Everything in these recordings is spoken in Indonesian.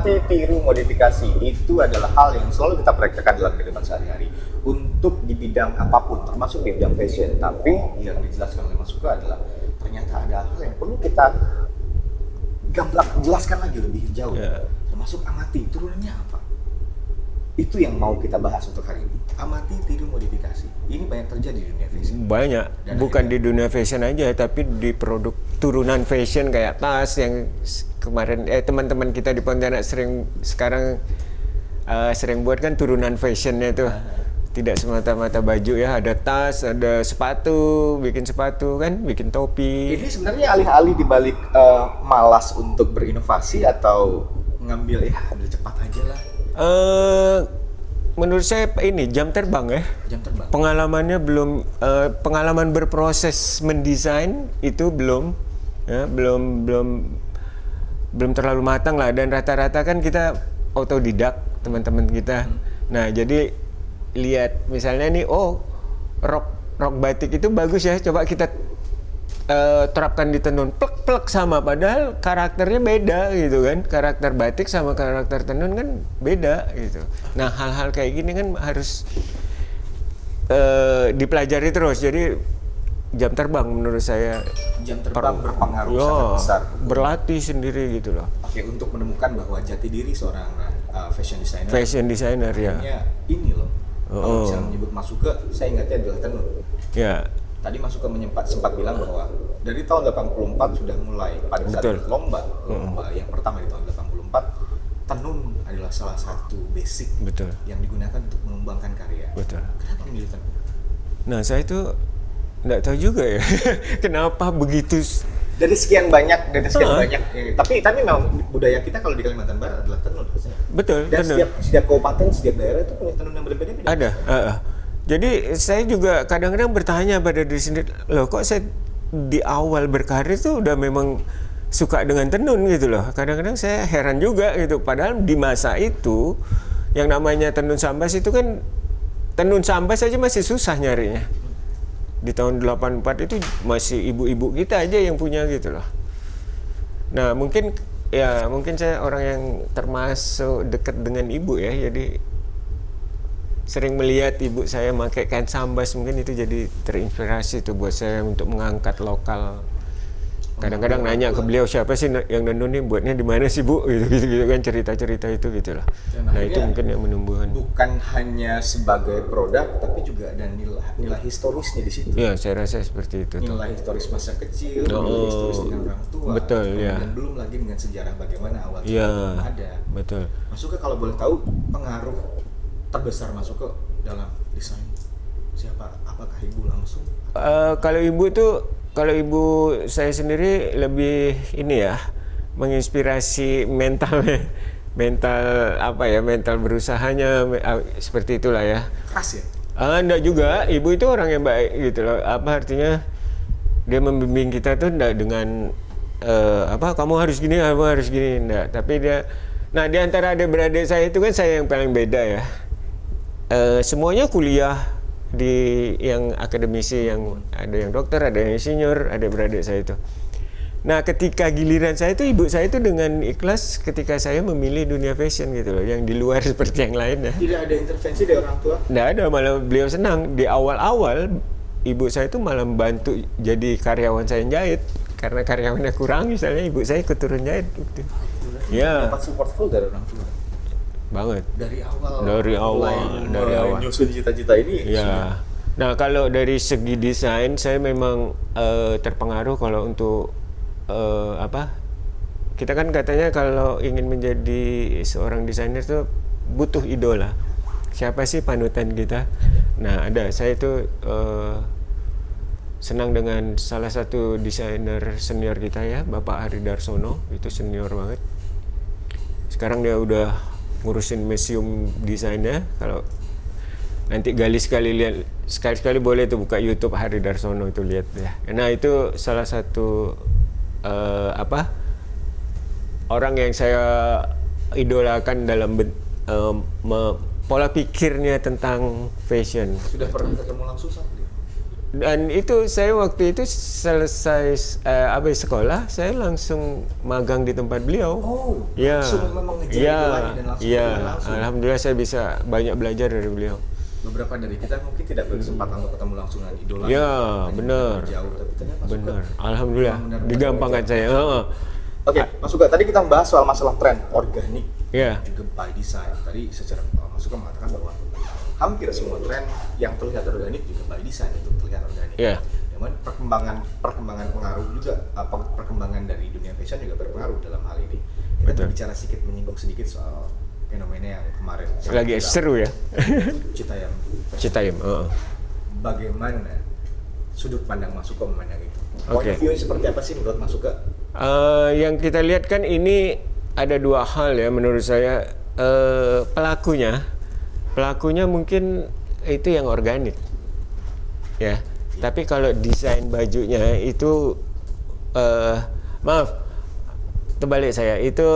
amati, tiru, modifikasi itu adalah hal yang selalu kita praktekkan dalam kehidupan sehari-hari untuk di bidang apapun, termasuk di bidang fashion. Tapi yang dijelaskan oleh Mas Suka adalah ternyata ada hal yang perlu kita gamblang jelaskan lagi lebih jauh, termasuk amati, turunannya apa? Itu yang mau kita bahas untuk hari ini. Amati, tiru, modifikasi. Ini banyak terjadi di dunia fashion. Banyak, Dan bukan akhirnya, di dunia fashion aja, tapi di produk turunan fashion kayak tas yang kemarin teman-teman kita di Pontianak sekarang sering buat kan turunan fashionnya tuh. Tidak semata-mata baju ya, ada tas, ada sepatu, bikin sepatu kan, bikin topi. ini sebenarnya alih-alih dibalik malas untuk berinovasi atau ngambil ambil cepat aja lah. Menurut saya ini jam terbang ya. Jam terbang. Pengalamannya belum, pengalaman berproses mendesain itu belum, ya, belum terlalu matang lah, dan rata-rata kan kita autodidak teman-teman kita. Nah jadi lihat misalnya nih, rok batik itu bagus ya, coba kita terapkan di tenun, plek sama, padahal karakternya beda gitu kan, karakter batik sama karakter tenun kan beda gitu. Nah hal-hal kayak gini kan harus dipelajari terus. Jadi jam terbang menurut saya, Jam terbang berpengaruh sangat besar. berlatih sendiri gitu loh. Oke, untuk menemukan bahwa jati diri seorang fashion designer Ya. ini loh. Kalau misalnya menyebut Mas Suka, saya ingatnya adalah tenun. Ya. Tadi Mas Suka sempat bilang bahwa dari tahun 84 sudah mulai pada saat lomba yang pertama di tahun 84, tenun adalah salah satu basic yang digunakan untuk mengembangkan karya. Betul. Kenapa memilih tenun? Nah saya itu nggak tahu juga ya kenapa begitu. Dari sekian banyak, tapi memang budaya kita kalau di Kalimantan Barat adalah tenun. Betul. Dan tenun. setiap kabupaten, setiap daerah itu punya tenun yang berbeda-beda. Ada. Jadi saya juga kadang-kadang bertanya pada diri sendiri, loh kok saya di awal berkarir tuh udah memang suka dengan tenun gitu loh. Kadang-kadang saya heran juga gitu. Padahal di masa itu yang namanya tenun sambas itu kan, tenun sambas aja masih susah nyarinya. Di tahun 84 itu masih ibu-ibu kita aja yang punya gitu loh. Nah mungkin saya orang yang termasuk dekat dengan ibu ya, jadi sering melihat ibu saya pakai kain sambas, mungkin itu jadi terinspirasi tuh buat saya untuk mengangkat lokal. Kadang-kadang nanya ke beliau, siapa sih yang tenun nih, buatnya di mana sih Bu, gitu kan, cerita-cerita itu gitu loh. Nah itu mungkin yang menumbuhkan. Bukan hanya sebagai produk, tapi juga ada nilai historisnya di situ. Iya, saya rasa seperti itu. Nilai historis masa kecil, nilai historis dengan orang tua. Betul, ya. Dan belum lagi dengan sejarah bagaimana awal ada. Betul. Mas Suka kalau boleh tahu pengaruh terbesar Mas Suka dalam desain siapa? Apakah ibu langsung? Kalau ibu saya sendiri lebih ini ya, menginspirasi mentalnya, mental berusahanya seperti itulah ya. Keras ya? Enggak juga, ibu itu orang yang baik gitu loh. Apa artinya, dia membimbing kita tuh enggak dengan kamu harus gini, enggak. Tapi nah di antara adik-beradik saya itu kan saya yang paling beda ya. Semuanya kuliah di yang akademisi, yang ada yang dokter, ada yang insinyur, adik-beradik saya itu. Nah ketika giliran saya itu, ibu saya itu dengan ikhlas ketika saya memilih dunia fashion gitu loh, yang di luar seperti yang lain ya. Tidak ada intervensi dari orang tua? Nggak ada, malah beliau senang. Di awal-awal ibu saya itu malah membantu jadi karyawan saya yang jahit, karena karyawannya kurang misalnya, ibu saya ikut turun jahit gitu. Ya. Dapat support full dari orang tua? Banget. Dari awal nyusun cita-cita ini. Ya. Nah kalau dari segi desain saya memang terpengaruh. Kalau untuk kita kan katanya kalau ingin menjadi seorang desainer tuh butuh idola. Siapa sih panutan kita? Nah ada, saya itu senang dengan salah satu desainer senior kita ya, Bapak Hari Darsono. Itu senior banget. Sekarang dia udah ngurusin museum desainnya. Kalau nanti sekali boleh tuh buka YouTube Hari Darsono itu, lihat ya. Nah itu salah satu orang yang saya idolakan dalam pola pikirnya tentang fashion. Sudah pernah ketemu langsung sama dia? Dan itu saya waktu itu selesai habis sekolah, saya langsung magang di tempat beliau. Oh, Ya, langsung memang ngejar ya, idolanya dan langsung ya. ketemu langsung. Alhamdulillah saya bisa banyak belajar dari beliau. Beberapa dari kita mungkin tidak berkesempatan untuk ketemu langsung dengan idola. Ya, hanya benar. jauh, tapi ternyata Mas Uga Benar. Alhamdulillah benar-benar digampangkan saya. Heeh. Oke, Mas Uga, tadi kita membahas soal masalah tren organik Ya. juga by design. Tadi secara Mas Uga mengatakan bahwa hampir semua tren yang terlihat organik juga by design itu terlihat organik. Ya. Namun perkembangan pengaruh juga perkembangan dari dunia fashion juga berpengaruh dalam hal ini. Kita Betul. berbicara menyinggung sedikit soal fenomena yang kemarin Lagi seru ya. Citayam. Citayam. Heeh. Bagaimana sudut pandang Mas Uga memandang itu? Oke. Point of view seperti apa sih menurut Mas Uga? Yang kita lihat kan ini ada dua hal ya menurut saya. Pelakunya mungkin itu yang organik, ya. Tapi kalau desain bajunya itu, maaf, terbalik saya. Itu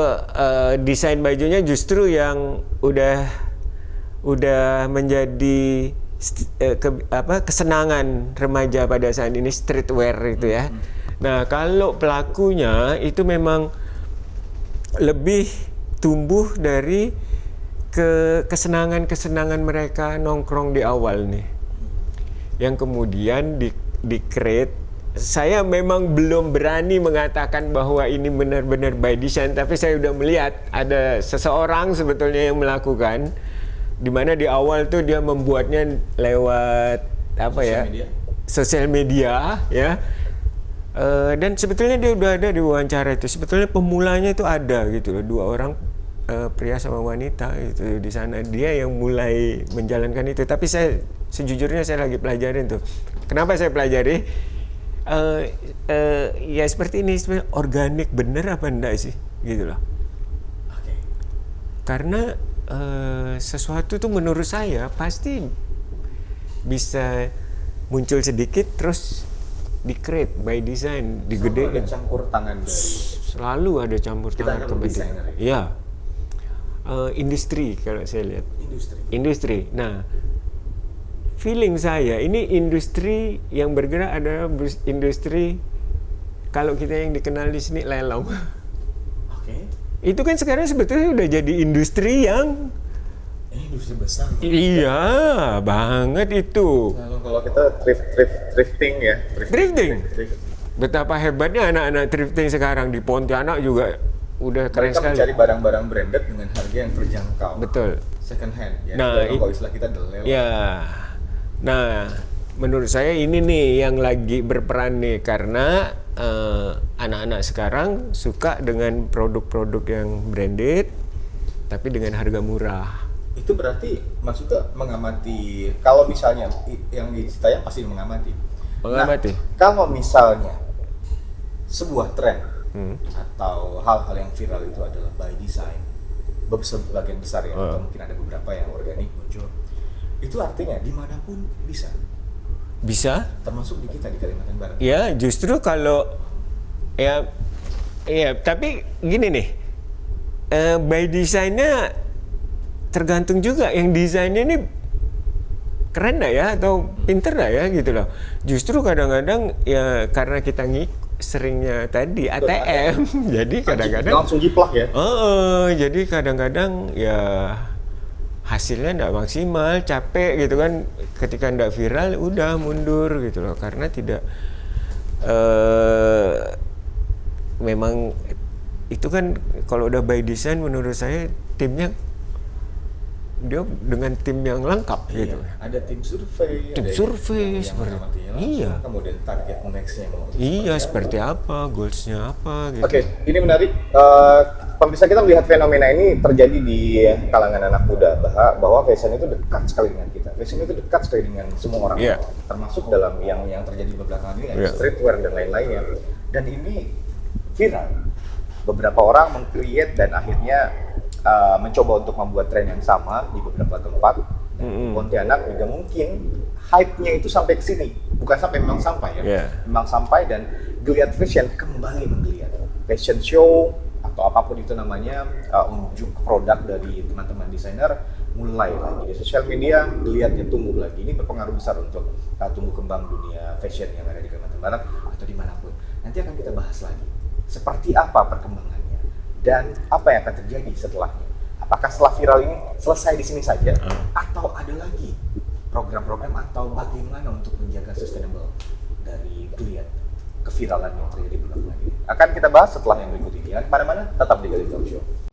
desain bajunya justru yang udah menjadi kesenangan remaja pada saat ini, streetwear itu ya. Nah, kalau pelakunya itu memang lebih tumbuh dari kesenangan mereka nongkrong di awal nih, yang kemudian di create. Saya memang belum berani mengatakan bahwa ini benar-benar by design, tapi saya udah melihat ada seseorang sebetulnya yang melakukan, di mana di awal tuh dia membuatnya lewat sosial media ya. Dan sebetulnya dia udah ada di wawancara itu. Sebetulnya pemulanya itu ada gitu loh, 2 orang, pria sama wanita itu di sana. Dia yang mulai menjalankan itu. Tapi sejujurnya saya lagi pelajarin tuh. Kenapa saya pelajari? Ya seperti ini, sebenarnya organik bener apa enggak sih gitu loh. Oke. Karena sesuatu tuh menurut saya pasti bisa muncul sedikit terus di-create by design, digedein. Ada campur tangan dari Selalu ada campur tangan kan desainer ya? Iya. Industri kalau saya lihat. Industri. Nah, feeling saya ini industri yang bergerak adalah industri, kalau kita yang dikenal di sini, lelang. Oke. Itu kan sekarang sebetulnya udah jadi industri yang Industri besar. iya banget itu. Nah, kalau kita thrifting ya. Drifting. Betapa hebatnya anak-anak thrifting sekarang di Pontianak juga udah keren Mereka sekali. mencari barang-barang branded dengan harga yang terjangkau. Betul. Second hand ya. Nah, kalau istilah kita delel. Ya. Nah, menurut saya ini nih yang lagi berperan nih, karena anak-anak sekarang suka dengan produk-produk yang branded tapi dengan harga murah. Itu berarti Mas Uga mengamati, kalau misalnya yang di Citayam pasti mengamati. Mengamati. Nah, kalau misalnya sebuah tren atau hal-hal yang viral itu adalah by design, sebagian besar ya, atau mungkin ada beberapa yang organik muncul, itu artinya dimanapun bisa. Bisa? Termasuk di kita di Kalimantan Barat. Ya, justru kalau ya tapi gini nih, by design-nya tergantung juga yang desainnya ini keren nggak ya atau pinter nggak ya gitu loh. Justru kadang-kadang ya karena kita seringnya tadi ATM, jadi kadang-kadang langsung jiplak ya. Jadi kadang-kadang ya hasilnya nggak maksimal, capek gitu kan. Ketika nggak viral, udah mundur gitu loh, karena tidak memang itu kan kalau udah by design menurut saya timnya dia dengan tim yang lengkap gitu. Ada tim survei, Seperti iya. Kemudian target nextnya mau. Iya, seperti apa, goalsnya apa gitu. Oke, ini menarik. Pemirsa, kita melihat fenomena ini terjadi di kalangan anak muda, bahwa fashion itu dekat sekali dengan kita. Fashion itu dekat sekali dengan semua orang, termasuk dalam yang terjadi beberapa kali ini, streetwear dan lain-lainnya. Dan ini viral. Beberapa orang meng-create dan akhirnya mencoba untuk membuat tren yang sama di beberapa tempat. Pontianak juga mungkin hype-nya itu sampai ke sini. Bukan sampai, memang sampai ya. Memang sampai, dan Geliat Fashion kembali menggeliat. Fashion show atau apapun itu namanya, unjuk produk dari teman-teman desainer mulai lagi di sosial media, dilihatnya tumbuh lagi. Ini berpengaruh besar untuk tumbuh kembang dunia fashion yang ada di Kalimantan Barat atau dimanapun. Nanti akan kita bahas lagi seperti apa perkembangannya dan apa yang akan terjadi setelahnya. Apakah setelah viral ini selesai di sini saja atau ada lagi program-program atau bagaimana untuk menjaga sustainable dari geliat keviralan yang terjadi belakangan ini. Akan kita bahas setelah yang berikut ini. Jangan kemana-mana, tetap di Galih Talk Show.